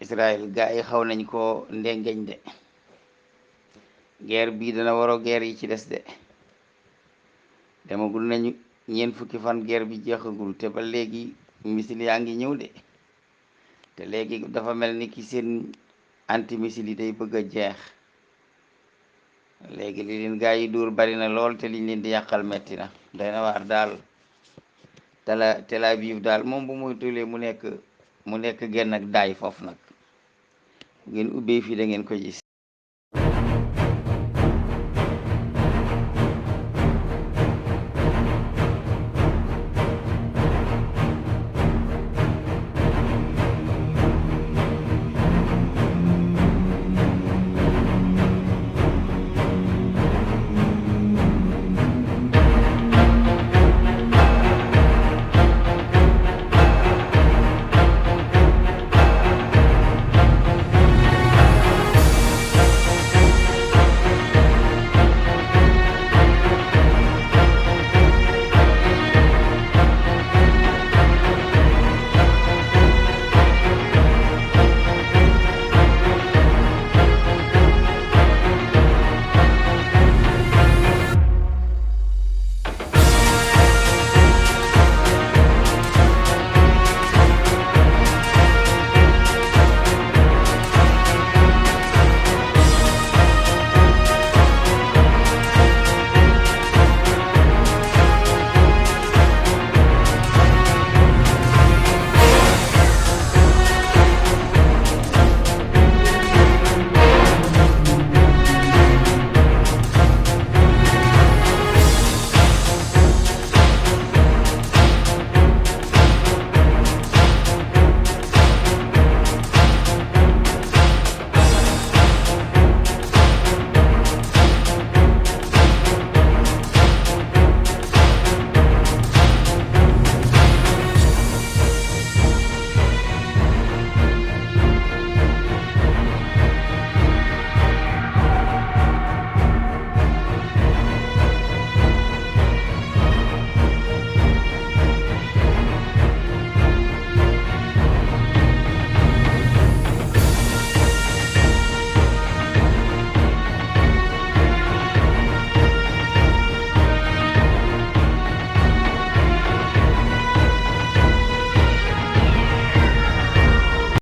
Israël gaa yi xaw nañ ko ndengeñ de. guerre bii dana waroo guerre yi ci des de. demagul nañu ñeent fukki fan guerre bi jeexagul te ba léegi missile yaa ngi ñëw de. te léegi dafa mel ni ki seen anti missile yi day bëgg a jeex. léegi li leen gaa yi dóor bari na lool te liñ leen di yàqal metti na day na waar daal. Tel Aviv daal moom bu muy tulee mu nekk genn ak daay foofu nag. ngeen ubbee fii da ngeen ko gis.